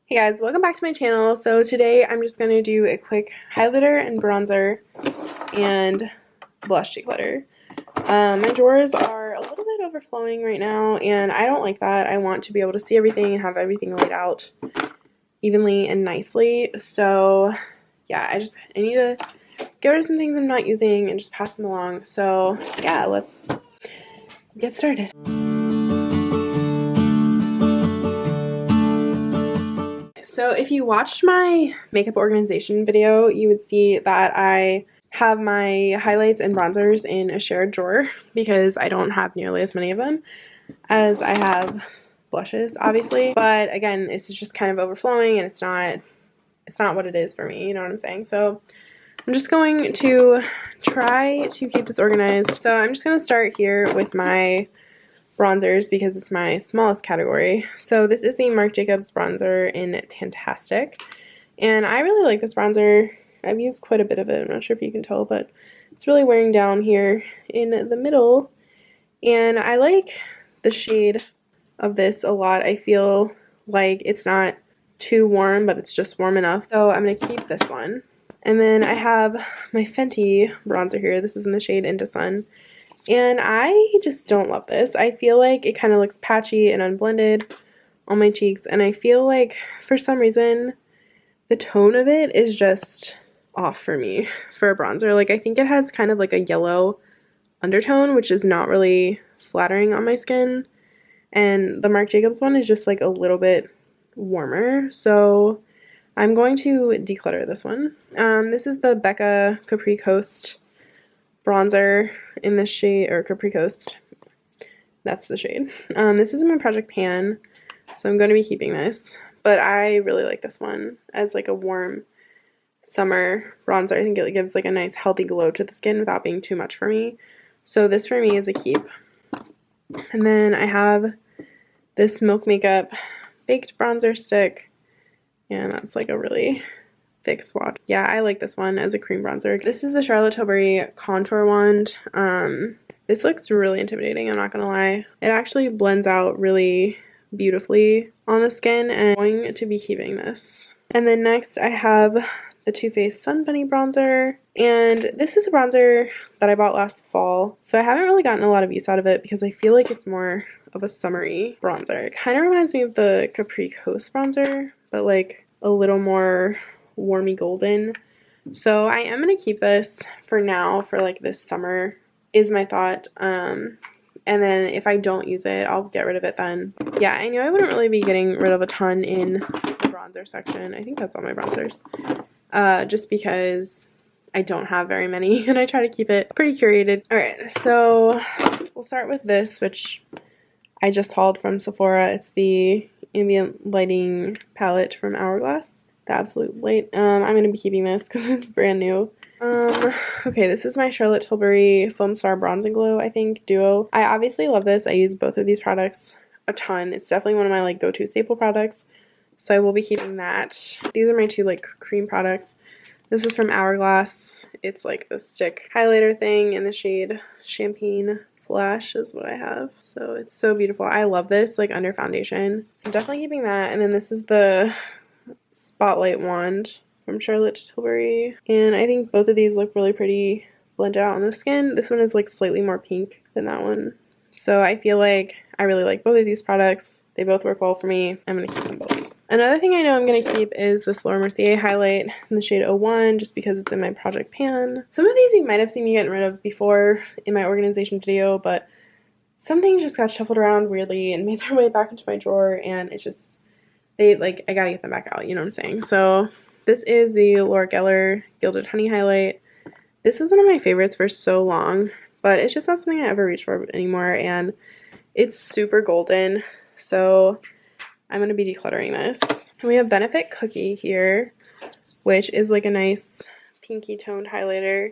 Hey guys, welcome back to my channel. So today I'm just going to do a quick highlighter and bronzer and blush declutter. My drawers are a little bit overflowing right now and I don't like that. I want to be able to see everything and have everything laid out evenly and nicely. So yeah, I need to get rid of some things I'm not using and just pass them along. So yeah, let's get started. So if you watched my makeup organization video, you would see that I have my highlights and bronzers in a shared drawer because I don't have nearly as many of them as I have blushes, obviously. But again, it's just kind of overflowing and it's not what it is for me, you know what I'm saying? So I'm just going to try to keep this organized. So I'm just going to start here with my bronzers because it's my smallest category. So this is the Marc Jacobs bronzer in Fantastic, and I really like this bronzer. I've used quite a bit of it. I'm not sure if you can tell, but it's really wearing down here in the middle, and I like the shade of this a lot. I feel like it's not too warm, but it's just warm enough. So I'm going to keep this one. And then I have my Fenty bronzer here. This is in the shade Into Sun. And I just don't love this. I feel like it kind of looks patchy and unblended on my cheeks. And I feel like for some reason the tone of it is just off for me for a bronzer. Like I think it has kind of like a yellow undertone, which is not really flattering on my skin. And the Marc Jacobs one is just like a little bit warmer. So I'm going to declutter this one. This is the Becca Capri Coast bronzer in this shade, or Capri Coast, that's the shade. This is in my Project Pan, so I'm going to be keeping this, but I really like this one as like a warm summer bronzer. I think it gives like a nice healthy glow to the skin without being too much for me, so this for me is a keep. And then I have this Milk Makeup baked bronzer stick, and that's like a really thick swatch. Yeah, I like this one as a cream bronzer. This is the Charlotte Tilbury Contour Wand. This looks really intimidating, I'm not gonna lie. It actually blends out really beautifully on the skin, and I'm going to be keeping this. And then next I have the Too Faced Sun Bunny bronzer, and this is a bronzer that I bought last fall, so I haven't really gotten a lot of use out of it because I feel like it's more of a summery bronzer. It kind of reminds me of the Capri Coast bronzer, but like a little more warmy golden. So I am going to keep this for now for like this summer is my thought. And then if I don't use it, I'll get rid of it then. Yeah, I knew I wouldn't really be getting rid of a ton in the bronzer section. I think that's all my bronzers. Just because I don't have very many and I try to keep it pretty curated. Alright, so we'll start with this, which I just hauled from Sephora. It's the Ambient Lighting palette from Hourglass. The Absolute Light. I'm going to be keeping this because it's brand new. Okay, this is my Charlotte Tilbury Foam Star Bronze and Glow, I think, duo. I obviously love this. I use both of these products a ton. It's definitely one of my like go-to staple products, so I will be keeping that. These are my two like cream products. This is from Hourglass. It's like the stick highlighter thing in the shade Champagne Flash is what I have. So it's so beautiful. I love this like under foundation. So definitely keeping that. And then this is the Spotlight Wand from Charlotte Tilbury, and I think both of these look really pretty blended out on the skin. This one is like slightly more pink than that one, so I feel like I really like both of these products. They both work well for me. I'm going to keep them both. Another thing I know I'm going to keep is this Laura Mercier highlight in the shade 01, just because it's in my Project Pan. Some of these you might have seen me getting rid of before in my organization video, but some things just got shuffled around weirdly and made their way back into my drawer, and it's just I gotta get them back out, you know what I'm saying? So this is the Laura Geller Gilded Honey highlight. This was one of my favorites for so long, but it's just not something I ever reach for anymore, and it's super golden, so I'm gonna be decluttering this. And we have Benefit Cookie here, which is like a nice pinky toned highlighter.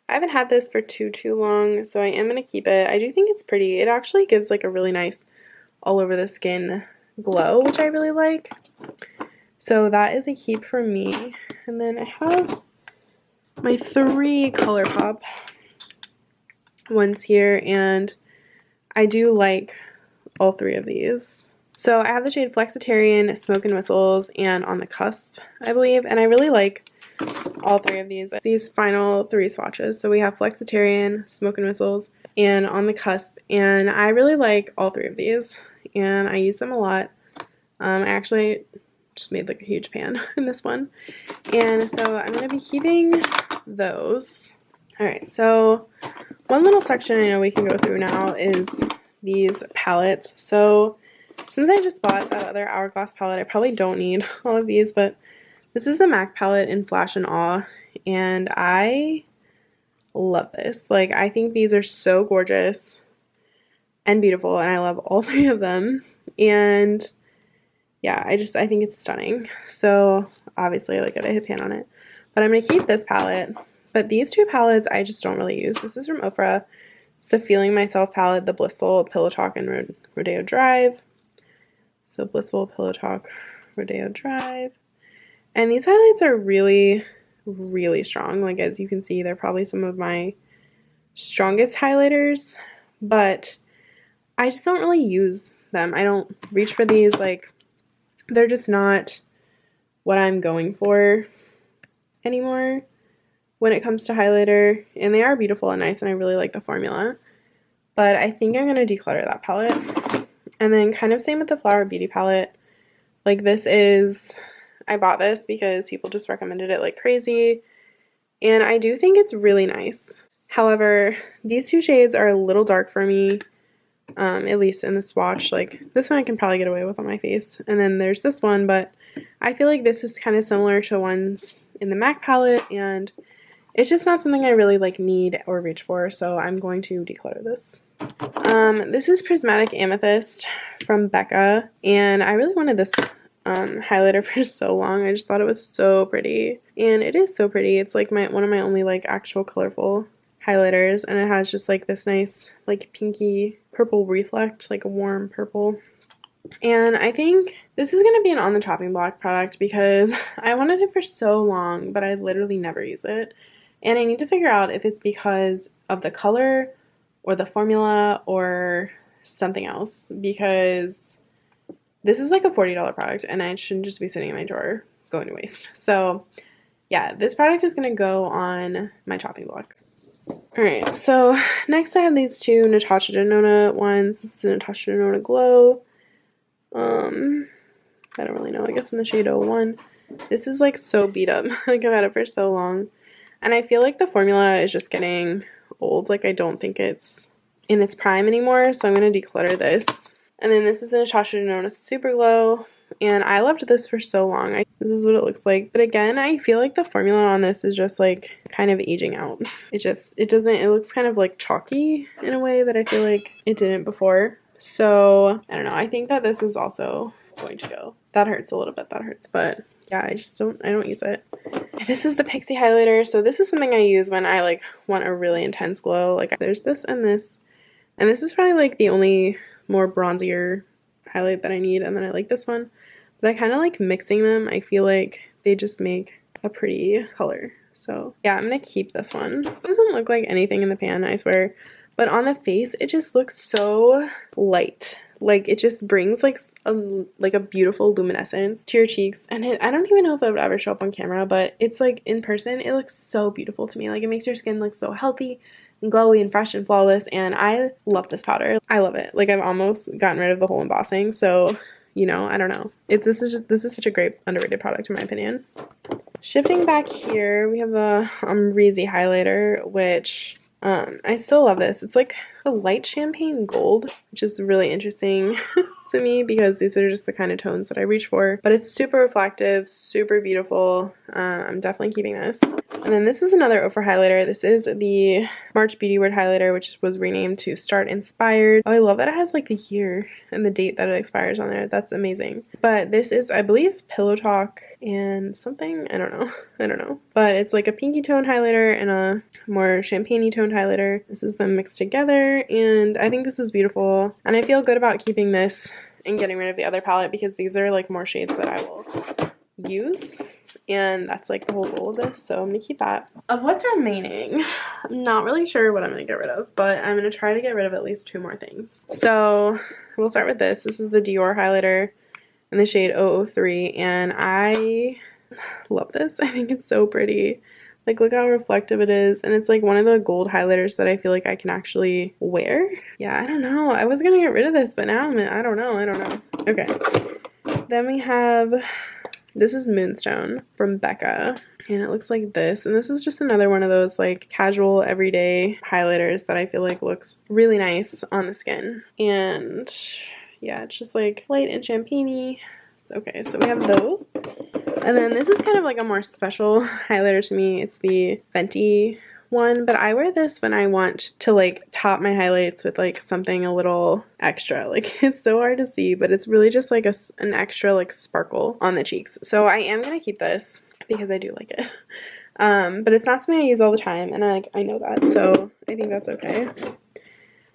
I haven't had this for too long, so I am gonna keep it. I do think it's pretty. It actually gives like a really nice all over the skin glow, which I really like. So that is a keep for me. And then I have my 3 ColourPop ones here, and I do like all 3 of these. So I have the shade Flexitarian, Smoke and Whistles, and On the Cusp, I believe. And I really like all three of these final three swatches. So we have Flexitarian, Smoke and Whistles, and On the Cusp. And I really like all three of these, and I use them a lot. I actually just made like a huge pan in this one. And so I'm going to be keeping those. Alright, so one little section I know we can go through now is these palettes. So since I just bought that other Hourglass palette, I probably don't need all of these, but this is the MAC palette in Flash and Awe, and I love this. Like, I think these are so gorgeous and beautiful, and I love all three of them. And yeah, I think it's stunning. So obviously, like, I gotta hit pan on it. But I'm gonna keep this palette. But these two palettes I just don't really use. This is from Ofra. It's the Feeling Myself palette, the Blissful, Pillow Talk, and Rodeo Drive. So Blissful, Pillow Talk, Rodeo Drive. And these highlights are really, really strong. Like, as you can see, they're probably some of my strongest highlighters. But I just don't really use them. I don't reach for these. Like, they're just not what I'm going for anymore when it comes to highlighter, and they are beautiful and nice, and I really like the formula, but I think I'm going to declutter that palette. And then kind of same with the Flower Beauty palette. Like, this is, I bought this because people just recommended it like crazy, and I do think it's really nice. However, these two shades are a little dark for me, at least in the swatch. Like, this one I can probably get away with on my face, and then there's this one, but I feel like this is kind of similar to ones in the MAC palette, and it's just not something I really like need or reach for, so I'm going to declutter this. This is Prismatic Amethyst from Becca, and I really wanted this highlighter for so long. I just thought it was so pretty, and it is so pretty. It's like one of my only like actual colorful highlighters, and it has just like this nice like pinky purple reflect, like a warm purple. And I think this is going to be an on the chopping block product because I wanted it for so long, but I literally never use it. And I need to figure out if it's because of the color or the formula or something else, because this is like a $40 product and I shouldn't just be sitting in my drawer going to waste. So yeah, this product is going to go on my chopping block. Alright, so next I have these two Natasha Denona ones. This is the Natasha Denona Glow. I don't really know, I guess in the shade 01. This is like so beat up. Like, I've had it for so long. And I feel like the formula is just getting old. Like, I don't think it's in its prime anymore, so I'm going to declutter this. And then this is the Natasha Denona Super Glow, and I loved this for so long. This is what it looks like. But again, I feel like the formula on this is just like kind of aging out. It looks kind of like chalky in a way that I feel like it didn't before. So, I don't know. I think that this is also going to go. That hurts a little bit. That hurts. But yeah, I don't use it. This is the Pixie highlighter. So this is something I use when I like want a really intense glow. Like, there's this and this. And this is probably like the only more bronzier highlight that I need. And then I like this one. But I kind of like mixing them. I feel like they just make a pretty color. So yeah, I'm going to keep this one. It doesn't look like anything in the pan, I swear. But on the face, it just looks so light. Like, it just brings like a beautiful luminescence to your cheeks. And I don't even know if it would ever show up on camera, but it's like in person, it looks so beautiful to me. Like, it makes your skin look so healthy and glowy and fresh and flawless. And I love this powder. I love it. Like, I've almost gotten rid of the whole embossing. So, you know, I don't know. This is such a great underrated product in my opinion. Shifting back here, we have the Reezy highlighter, which I still love this. It's like a light champagne gold, which is really interesting to me because these are just the kind of tones that I reach for. But it's super reflective, super beautiful. I'm definitely keeping this. And then this is another Ofra highlighter. This is the March Beauty Word highlighter, which was renamed to Start Inspired. Oh, I love that it has like the year and the date that it expires on there. That's amazing. But this is, I believe, Pillow Talk and something. I don't know. But it's like a pinky tone highlighter and a more champagne-y toned highlighter. This is them mixed together, and I think this is beautiful. And I feel good about keeping this and getting rid of the other palette because these are like more shades that I will use. and that's like the whole goal of this, so I'm gonna keep that. Of what's remaining, I'm not really sure what I'm gonna get rid of, but I'm gonna try to get rid of at least 2 more things. So we'll start with this. This is the Dior highlighter in the shade 003, and I love this. I think it's so pretty. Like, look how reflective it is, and it's like one of the gold highlighters that I feel like I can actually wear. Yeah, I don't know. I was gonna get rid of this, but now I don't know. Okay. Then we have, this is Moonstone from Becca, and it looks like this, and this is just another one of those like casual everyday highlighters that I feel like looks really nice on the skin. And yeah, it's just like light and champagne-y. Okay, so we have those. And then this is kind of like a more special highlighter to me. It's the Fenty one, but I wear this when I want to like top my highlights with like something a little extra. Like, it's so hard to see, but it's really just like an extra like sparkle on the cheeks. So I am gonna keep this because I do like it. But it's not something I use all the time, and I know that, so I think that's okay.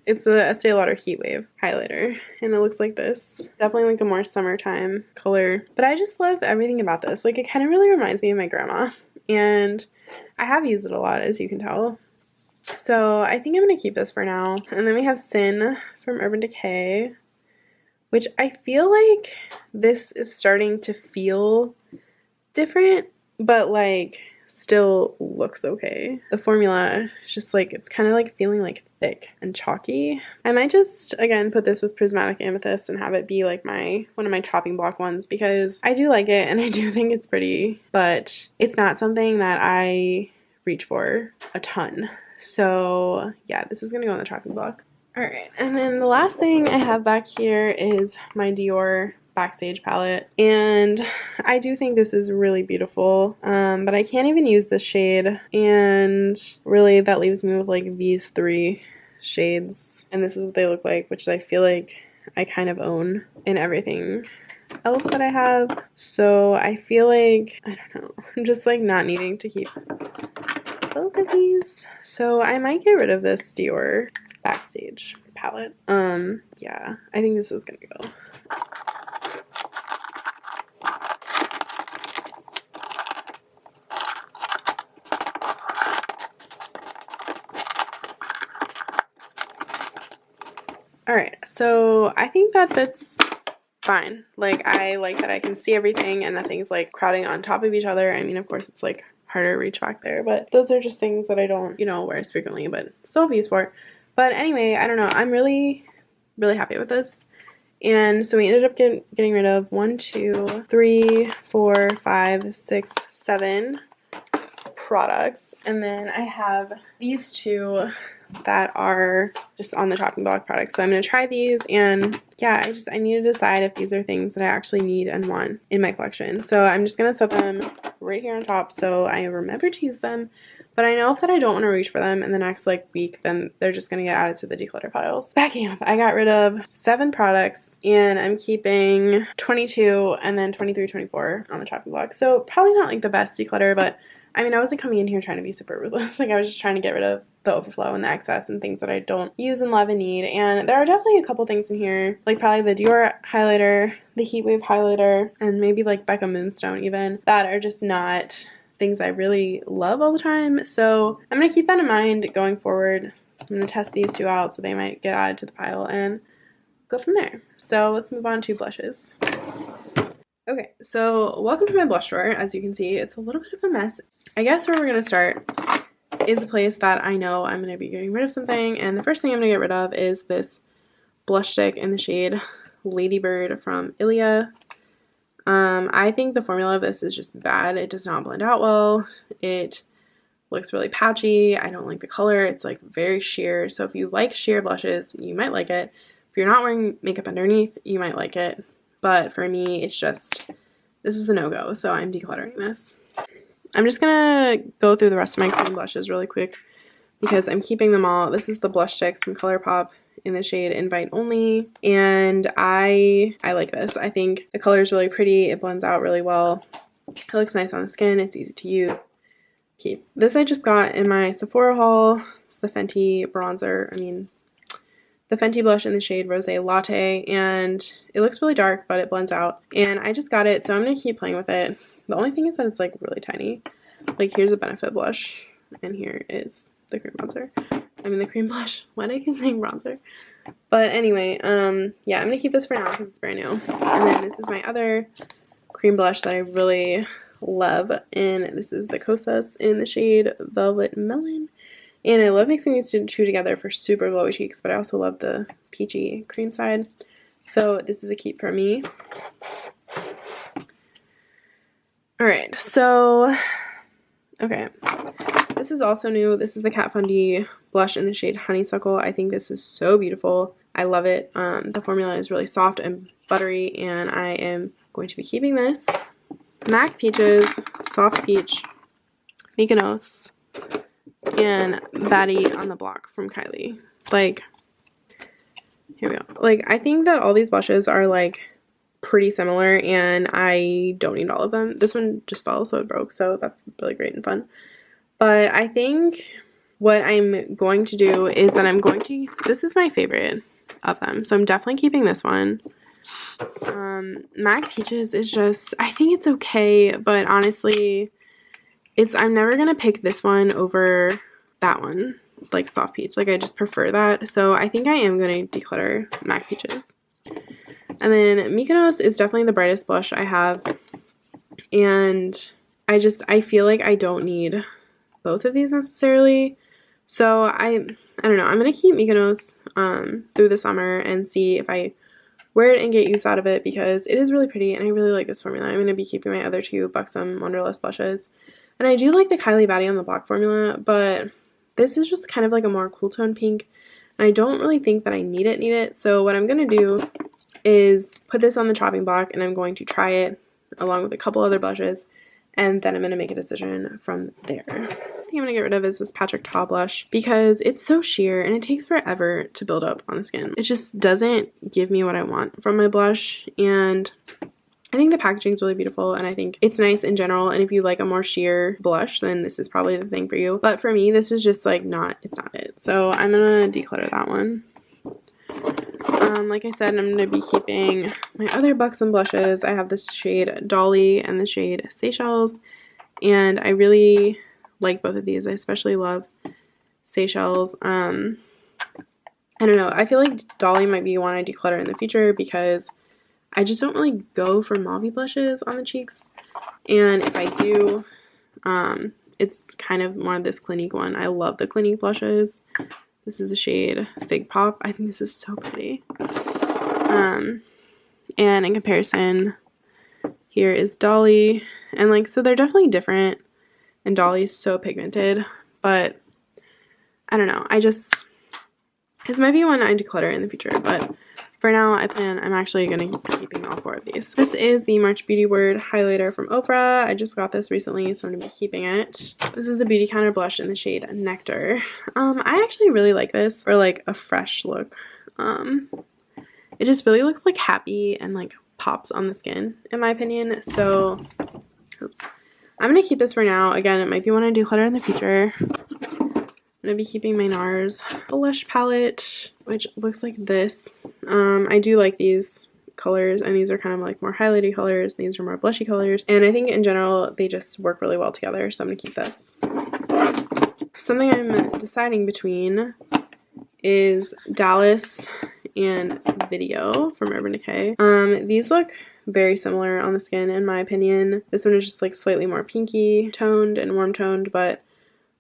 It's the Estee Lauder Heat Wave highlighter, and it looks like this. Definitely like a more summertime color, but I just love everything about this. Like, it kind of really reminds me of my grandma, and I have used it a lot, as you can tell. So I think I'm going to keep this for now. And then we have Sin from Urban Decay, which I feel like this is starting to feel different, but like still looks okay. The formula is just like, it's kind of like feeling like thick and chalky. I might just, again, put this with Prismatic Amethyst and have it be like one of my chopping block ones, because I do like it and I do think it's pretty, but it's not something that I reach for a ton. So yeah, this is gonna go on the chopping block. Alright, and then the last thing I have back here is my Dior Backstage palette, and I do think this is really beautiful, but I can't even use this shade, and really that leaves me with like these 3 shades, and this is what they look like, which I feel like I kind of own in everything else that I have. So I feel like, I don't know, I'm just like not needing to keep both of these, so I might get rid of this Dior Backstage palette. Yeah, I think this is gonna go. Alright, so I think that fits fine. Like, I like that I can see everything and nothing's like crowding on top of each other. I mean, of course, it's like harder to reach back there, but those are just things that I don't, wear as frequently, but still have use for. But anyway, I don't know. I'm really, really happy with this. And so we ended up getting rid of 1, 2, 3, 4, 5, 6, 7 products. And then I have these 2 that are just on the chopping block products. So I'm going to try these, and yeah, I need to decide if these are things that I actually need and want in my collection. So I'm just going to set them right here on top so I remember to use them. But I know if that I don't want to reach for them in the next like week, then they're just going to get added to the declutter piles. Backing up, I got rid of 7 products, and I'm keeping 22 and then 23, 24 on the chopping block. So probably not like the best declutter, but I mean, I wasn't coming in here trying to be super ruthless. Like, I was just trying to get rid of the overflow and the excess and things that I don't use and love and need. And there are definitely a couple things in here, like probably the Dior highlighter, the Heat Wave highlighter, and maybe like Becca Moonstone even, that are just not things I really love all the time. So I'm going to keep that in mind going forward. I'm going to test these 2 out, so they might get added to the pile and go from there. So let's move on to blushes. Okay, so welcome to my blush drawer. As you can see, it's a little bit of a mess. I guess where we're going to start is a place that I know I'm going to be getting rid of something, and the first thing I'm going to get rid of is this blush stick in the shade Ladybird from Ilia. I think the formula of this is just bad. It does not blend out well. It looks really patchy. I don't like the color. It's like very sheer. So if you like sheer blushes, you might like it. If you're not wearing makeup underneath, you might like it. But for me, it's just, this was a no-go, so I'm decluttering this. I'm just gonna go through the rest of my cream blushes really quick because I'm keeping them all. This is the blush sticks from ColourPop in the shade Invite Only, and I like this. I think the color is really pretty. It blends out really well. It looks nice on the skin. It's easy to use. Keep. This I just got in my Sephora haul. It's the Fenty bronzer. The Fenty blush in the shade Rosé Latte, and it looks really dark, but it blends out. And I just got it, so I'm going to keep playing with it. The only thing is that it's like really tiny. Like here's a Benefit blush and here is the cream bronzer. I mean the cream blush. Why did I keep saying bronzer? But anyway, yeah, I'm gonna keep this for now because it's brand new. And then this is my other cream blush that I really love, and this is the Kosas in the shade Velvet Melon. And I love mixing these two together for super glowy cheeks, but I also love the peachy cream side. So this is a keep for me. Alright, so, okay. This is also new. This is the Kat Von D blush in the shade Honeysuckle. I think this is so beautiful. I love it. The formula is really soft and buttery, and I am going to be keeping this. MAC Peaches, Soft Peach, Mykonos, and Baddie on the Block from Kylie. Like, here we go. Like, I think that all these blushes are, like, pretty similar, and I don't need all of them. This one just fell, so it broke, so that's really great and fun. But I think what I'm going to do is that I'm going to, this is my favorite of them, so I'm definitely keeping this one. MAC Peaches is just, I think it's okay, but honestly, I'm never gonna pick this one over that one, like Soft Peach. Like, I just prefer that, so I think I am gonna declutter MAC Peaches. And then Mykonos is definitely the brightest blush I have, and I feel like I don't need both of these necessarily, so I don't know. I'm gonna keep Mykonos through the summer and see if I wear it and get use out of it, because it is really pretty and I really like this formula. I'm going to be keeping my other two Buxom Wonderlust blushes. And I do like the Kylie Baddie on the Block formula, but this is just kind of like a more cool tone pink. And I don't really think that I need it. So what I'm going to do is put this on the chopping block, and I'm going to try it along with a couple other blushes, and then I'm going to make a decision from there. The thing I'm going to get rid of is this Patrick Ta blush, because it's so sheer and it takes forever to build up on the skin. It just doesn't give me what I want from my blush, and I think the packaging is really beautiful, and I think it's nice in general, and if you like a more sheer blush, then this is probably the thing for you. But for me, this is just like it's not it. So I'm going to declutter that one. Like I said, I'm going to be keeping my other Buxom blushes. I have this shade Dolly and the shade Seychelles, and I really like both of these. I especially love Seychelles. I don't know. I feel like Dolly might be one I declutter in the future, because I just don't really go for mauve blushes on the cheeks, and if I do, it's kind of more this Clinique one. I love the Clinique blushes. This is the shade Fig Pop. I think this is so pretty. And in comparison, here is Dolly. And like, so they're definitely different. And Dolly is so pigmented. But I don't know. This might be one I declutter in the future. But for now, I'm actually going to be keeping all four of these. This is the March Beauty Word highlighter from Oprah. I just got this recently, so I'm going to be keeping it. This is the Beauty Counter blush in the shade Nectar. I actually really like this for like a fresh look. It just really looks like happy and like pops on the skin, in my opinion. So, oops. I'm going to keep this for now. Again, it might be one I declutter in the future. I'm going to be keeping my NARS blush palette, which looks like this. I do like these colors, and these are kind of like more highlighty colors. These are more blushy colors, and I think in general they just work really well together, so I'm going to keep this. Something I'm deciding between is Dallas and Video from Urban Decay. These look very similar on the skin, in my opinion. This one is just like slightly more pinky toned and warm toned, but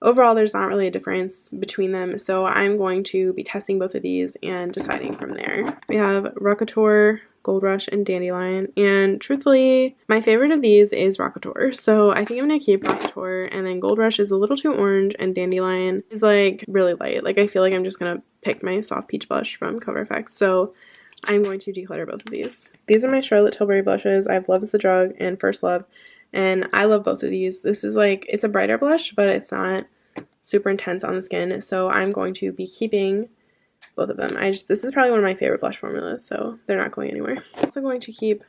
overall there's not really a difference between them, so I'm going to be testing both of these and deciding from there. We have Rockateur, Gold Rush, and Dandelion, and truthfully, my favorite of these is Rockateur, so I think I'm going to keep Rockateur, and then Gold Rush is a little too orange, and Dandelion is like really light. Like, I feel like I'm just going to pick my Soft Peach blush from Cover FX, so I'm going to declutter both of these. These are my Charlotte Tilbury blushes. I have Love is the Drug and First Love, and I love both of these. This is like, it's a brighter blush, but it's not super intense on the skin, so I'm going to be keeping both of them. This is probably one of my favorite blush formulas, so they're not going anywhere. I'm also going to keep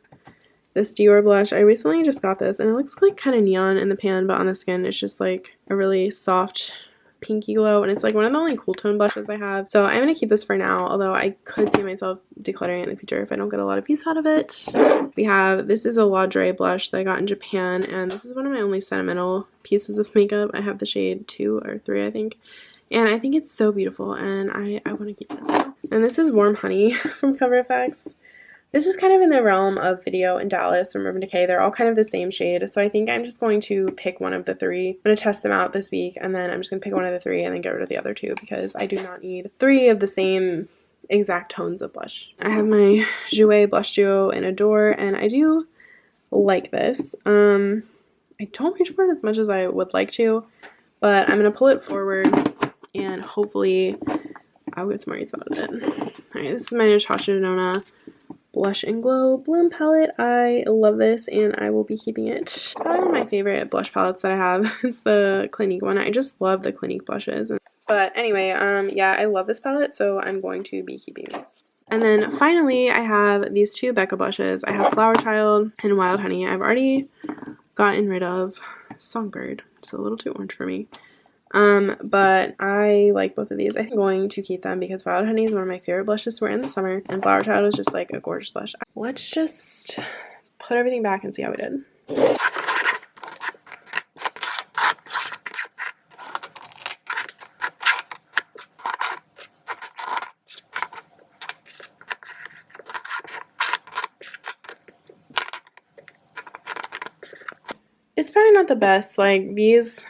this Dior blush. I recently just got this, and it looks like kind of neon in the pan, but on the skin it's just like a really soft Pinky Glow, and it's like one of the only cool tone blushes I have. So I'm going to keep this for now, although I could see myself decluttering it in the future if I don't get a lot of use out of it. We have, this is a Laundry blush that I got in Japan, and this is one of my only sentimental pieces of makeup. I have the shade 2 or 3, I think. And I think it's so beautiful, and I want to keep this. And this is Warm Honey from Cover FX. This is kind of in the realm of Video and Dallas from Urban Decay. They're all kind of the same shade, so I think I'm just going to pick one of the 3. I'm going to test them out this week, and then I'm just going to pick one of the 3 and then get rid of the other 2 because I do not need 3 of the same exact tones of blush. I have my Jouer Blush Duo in Adore, and I do like this. I don't reach for it as much as I would like to, but I'm going to pull it forward and hopefully I'll get some more use out of it. Alright, this is my Natasha Denona Blush and Glow Bloom palette. I love this and I will be keeping it. It's probably one of my favorite blush palettes that I have. It's the Clinique one. I just love the Clinique blushes. But anyway, yeah, I love this palette, so I'm going to be keeping this. And then finally, I have these 2 Becca blushes. I have Flower Child and Wild Honey. I've already gotten rid of Songbird. It's a little too orange for me. But I like both of these. I think I'm going to keep them because Wild Honey is one of my favorite blushes to wear in the summer, and Flower Child is just like a gorgeous blush. Let's just put everything back and see how we did. It's probably not the best. Like these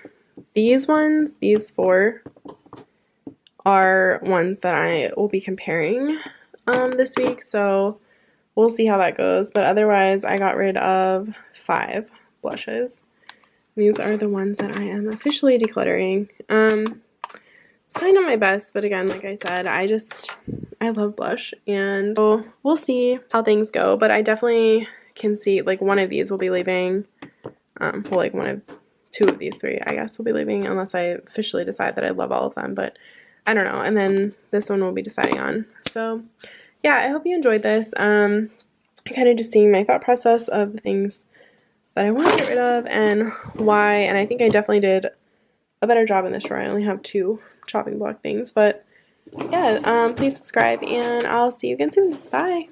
ones, these 4 are ones that I will be comparing this week, so we'll see how that goes. But otherwise, I got rid of 5 blushes. These are the ones that I am officially decluttering. It's probably not my best, but again, like I said, I love blush, and so we'll see how things go. But I definitely can see like one of these will be leaving. Well, like 2 of these 3, I guess, will be leaving unless I officially decide that I love all of them, but I don't know. And then this one we'll be deciding on. So yeah, I hope you enjoyed this. Kind of just seeing my thought process of the things that I want to get rid of and why, and I think I definitely did a better job in this drawer. I only have 2 chopping block things, but yeah, please subscribe and I'll see you again soon. Bye!